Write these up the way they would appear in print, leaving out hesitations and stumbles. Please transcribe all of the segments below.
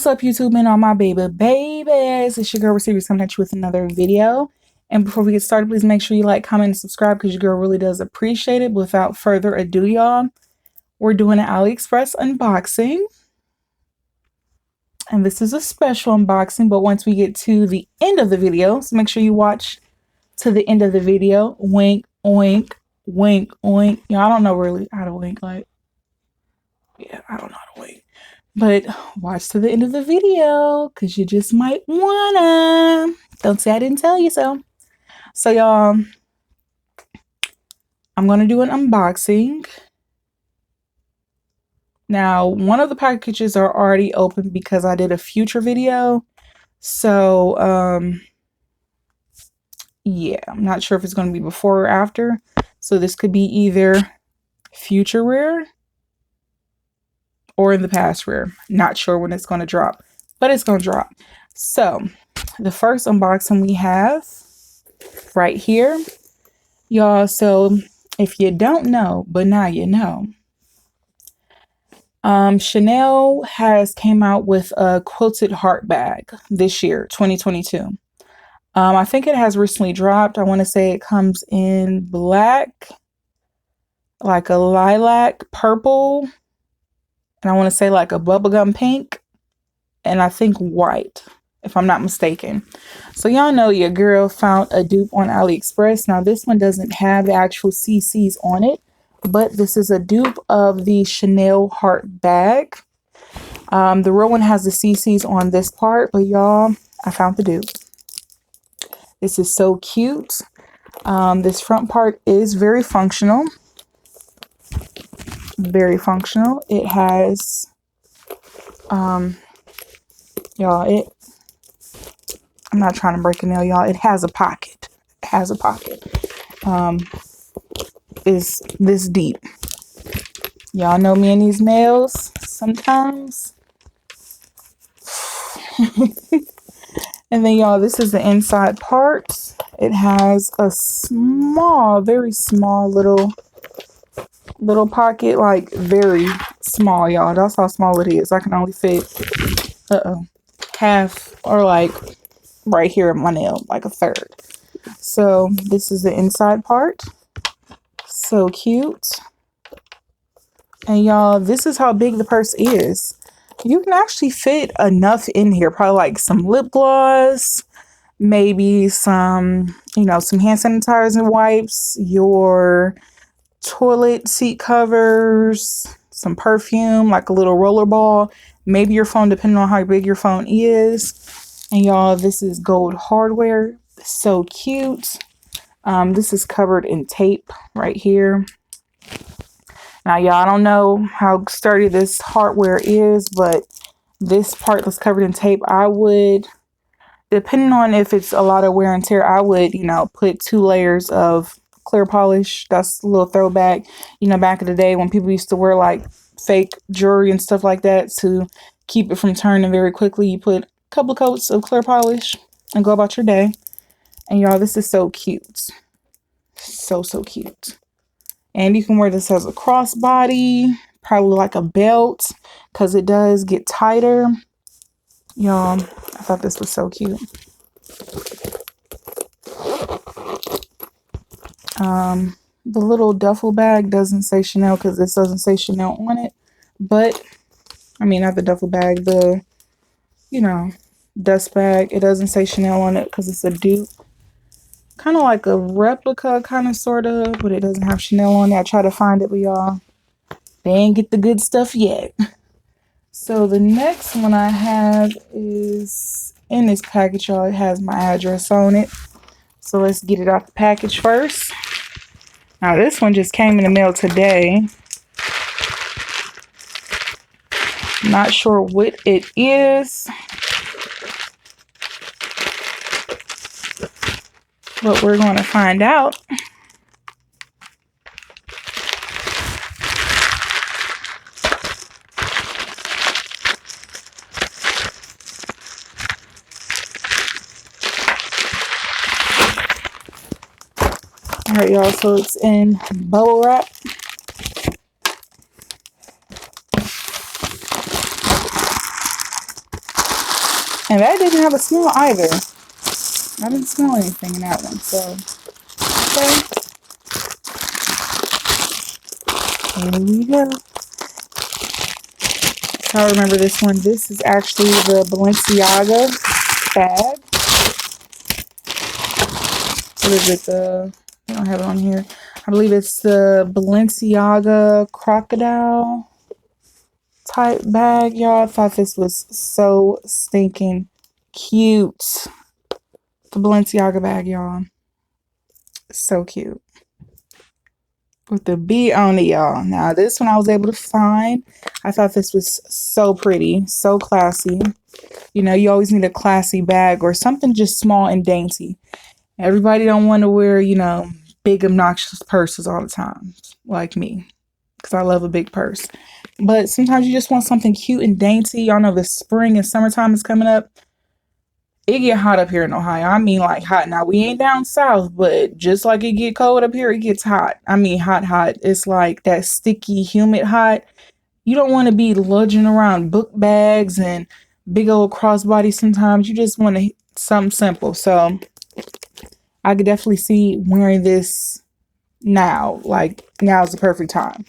What's up, YouTube and all my babies? It's your girl Receivers coming at you with another video. And before we get started, please make sure you like, comment, and subscribe because your girl really does appreciate it. But without further ado, y'all, we're doing an AliExpress unboxing. And this is a special unboxing, but once we get to the end of the video, so make sure you watch to the end of the video. Wink, oink, wink, oink. Yeah, I don't know really how to wink. I don't know how to wink. But watch to the end of the video because you just might wanna. Don't say I didn't tell you so. So y'all, I'm gonna do an unboxing. Now, one of the packages are already open because I did a future video. So yeah, I'm not sure if it's gonna be before or after. So this could be either future wear or in the past wear. Not sure when it's going to drop, but it's going to drop. So the first unboxing we have right here, y'all. So if you don't know, but now you know, Chanel has came out with a quilted heart bag this year, 2022. I think it has recently dropped. I want to say it comes in black, like a lilac purple, and I want to say like a bubblegum pink, and I think white, if I'm not mistaken. So y'all know your girl found a dupe on AliExpress. Now this one doesn't have the actual CCs on it, but this is a dupe of the Chanel heart bag. The real one has the CCs on this part, but y'all, I found the dupe. This is so cute. This front part is very functional. Very functional. It has y'all, I'm not trying to break a nail, y'all. It has a pocket. It has a pocket. Is this deep. Y'all know me and these nails sometimes. And then y'all, this is the inside part. It has a small, very small little pocket, like very small, y'all. That's how small it is. I can only fit half, or like right here in my nail, like a third. So this is the inside part. So cute. And y'all, this is how big the purse is. You can actually fit enough in here, probably like some lip gloss, maybe some, some hand sanitizer and wipes, your toilet seat covers, some perfume, like a little roller ball, maybe your phone, depending on how big your phone is. And y'all, this is gold hardware. So cute. This is covered in tape right here. Now, y'all, I don't know how sturdy this hardware is, but this part that's covered in tape, I would, depending on if it's a lot of wear and tear, I would, put 2 layers of clear polish. That's a little throwback, back in the day when people used to wear like fake jewelry and stuff like that to keep it from turning very quickly. You put a couple coats of clear polish and go about your day. And y'all, this is so cute. So cute. And you can wear this as a crossbody, probably like a belt, because it does get tighter. Y'all, I thought this was so cute. The little duffel bag doesn't say Chanel because this doesn't say Chanel on it. But, I mean, not the duffel bag, the, dust bag. It doesn't say Chanel on it because it's a dupe. Kind of like a replica, kind of, sort of, but it doesn't have Chanel on it. I try to find it, but y'all, they ain't get the good stuff yet. So the next one I have is in this package, y'all. It has my address on it. So let's get it out the package first. Now this one just came in the mail today. Not sure what it is, but we're going to find out. All right, y'all, so it's in bubble wrap. And that didn't have a smell either. I didn't smell anything in that one. So, okay. Here we go. I remember this one. This is actually the Balenciaga bag. What is it? I don't have it on here. I believe it's the Balenciaga crocodile type bag, y'all. I thought this was so stinking cute. The Balenciaga bag, y'all. So cute. With the B on it, y'all. Now, this one I was able to find. I thought this was so pretty. So classy. You know, you always need a classy bag or something just small and dainty. Everybody don't want to wear, you know, big obnoxious purses all the time. Like me. Because I love a big purse. But sometimes you just want something cute and dainty. Y'all know the spring and summertime is coming up. It get hot up here in Ohio. I mean, like hot. Now, we ain't down south, but just like it get cold up here, it gets hot. I mean, hot, hot. It's like that sticky, humid hot. You don't want to be lunging around book bags and big old crossbody sometimes. You just want to something simple. So, I could definitely see wearing this now. Like, now is the perfect time.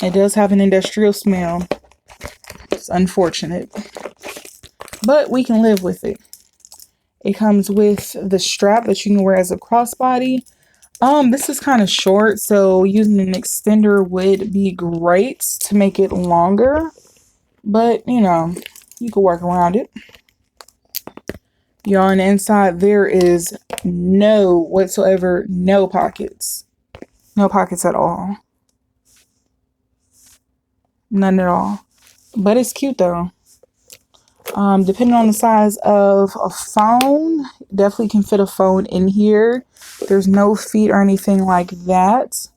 It does have an industrial smell. It's unfortunate. But we can live with it. It comes with the strap that you can wear as a crossbody. This is kind of short, so using an extender would be great to make it longer. But, you know, you could work around it. Y'all, on the inside, there is no pockets. No pockets at all. None at all. But it's cute, though. Depending on the size of a phone, definitely can fit a phone in here. There's no feet or anything like that.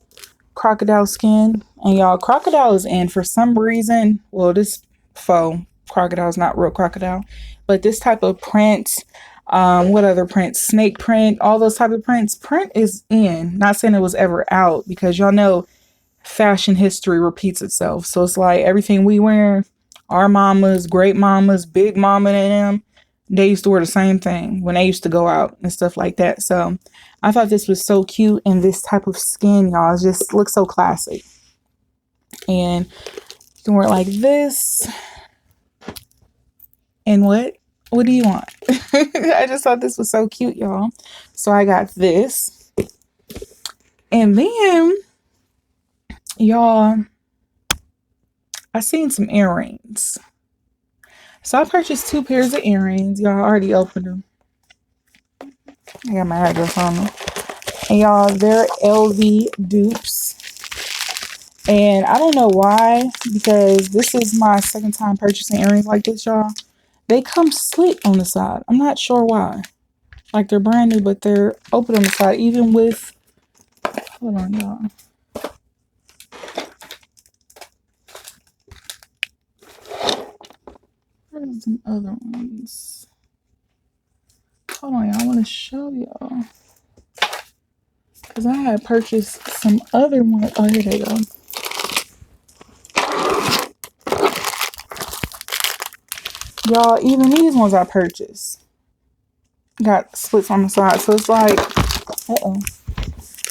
Crocodile skin. And y'all, crocodile is in for some reason. Well, this faux crocodile is not real crocodile. But this type of print, what other prints? Snake print, all those type of prints. Print is in. Not saying it was ever out because y'all know fashion history repeats itself. So it's like everything we wear, our mamas, great mamas, big mama and them, they used to wear the same thing when they used to go out and stuff like that. So I thought this was so cute, and this type of skin, y'all, it just looks so classic. And you can wear it like this. And what do you want? I just thought this was so cute, y'all. So I got this. And then, y'all, I seen some earrings. So I purchased 2 pairs of earrings. Y'all, I already opened them. I got my address on them. And y'all, they're LV dupes. And I don't know why, because this is my second time purchasing earrings like this, y'all. They come slit on the side. I'm not sure why. Like, they're brand new, but they're open on the side. Even with, hold on, y'all. Where are some other ones? Hold on, y'all. I want to show y'all. Because I had purchased some other ones. Oh, here they go. Y'all, even these ones I purchased got slits on the side. So it's like,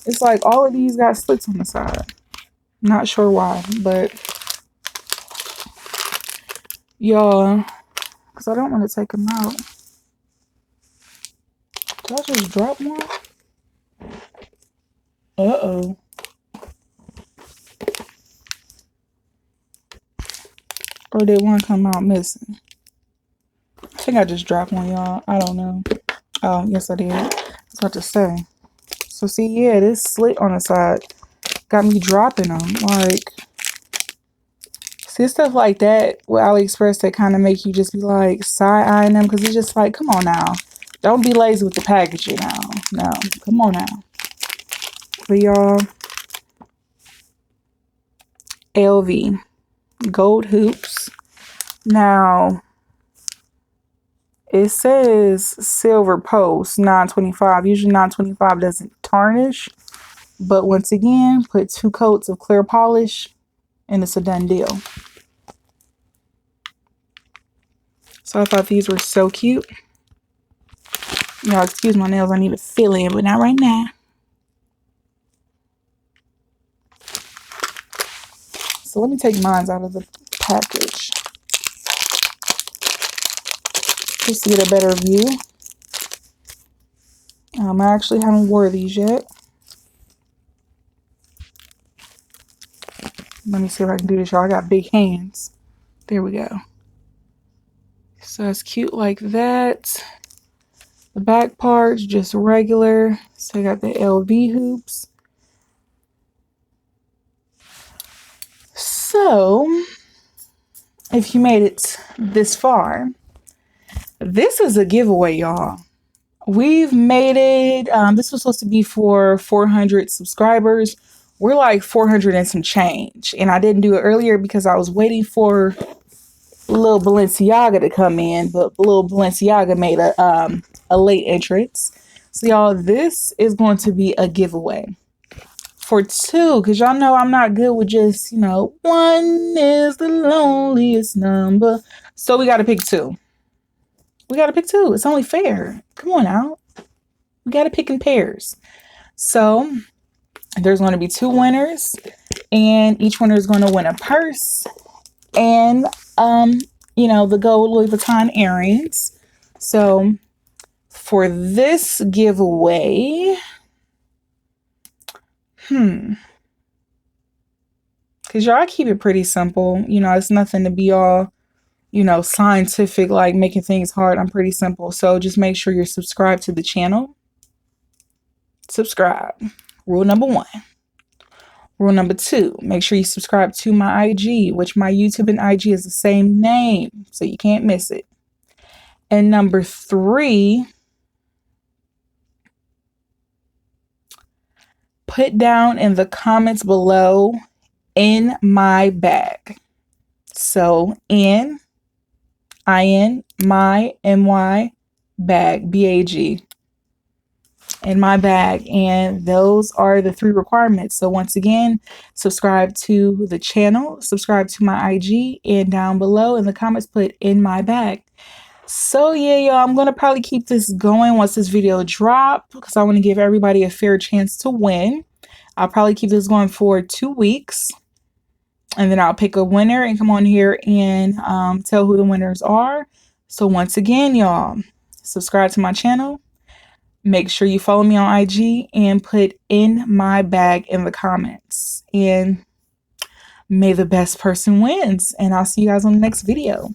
it's like all of these got slits on the side. Not sure why, but y'all, because I don't want to take them out. Did I just drop one? Uh-oh. Or did one come out missing? I think I just dropped one, y'all. I don't know. Oh, yes, I did. I was about to say. So, see, yeah, this slit on the side got me dropping them. Like, see, stuff like that with AliExpress that kind of make you just be like side-eyeing them, because it's just like, come on now. Don't be lazy with the packaging now. No, come on now. But y'all, LV gold hoops. Now, it says silver post 925. Usually 925 doesn't tarnish. But once again, put 2 coats of clear polish and it's a done deal. So I thought these were so cute. Y'all excuse my nails, I need to fill in, but not right now. So let me take mine out of the package just to get a better view. I actually haven't wore these yet. Let me see if I can do this, y'all. I got big hands. There we go. So it's cute like that. The back part's just regular. So I got the LV hoops. So if you made it this far, this is a giveaway, y'all. We've made it. This was supposed to be for 400 subscribers. We're like 400 and some change. And I didn't do it earlier because I was waiting for little Balenciaga to come in. But little Balenciaga made a late entrance. So y'all, this is going to be a giveaway for two. Because y'all know I'm not good with just, one is the loneliest number. So we got to pick two. We got to pick two. It's only fair. Come on out. We got to pick in pairs. So there's going to be two winners, and each winner is going to win a purse and, the gold Louis Vuitton earrings. So for this giveaway, because y'all, I keep it pretty simple. It's nothing to be all, scientific, like making things hard. I'm pretty simple. So just make sure you're subscribed to the channel. Subscribe. Rule number 1. Rule number 2, make sure you subscribe to my IG, which my YouTube and IG is the same name, so you can't miss it. And number 3, put down in the comments below, in my bag. So my bag, BAG. In my bag. And those are the 3 requirements. So once again, subscribe to the channel, subscribe to my IG, and down below in the comments put in my bag. So yeah, y'all, I'm gonna probably keep this going once this video drops because I want to give everybody a fair chance to win. I'll probably keep this going for 2 weeks, and then I'll pick a winner and come on here and tell who the winners are. So once again, y'all, subscribe to my channel. Make sure you follow me on IG and put in my bag in the comments. And may the best person wins. And I'll see you guys on the next video.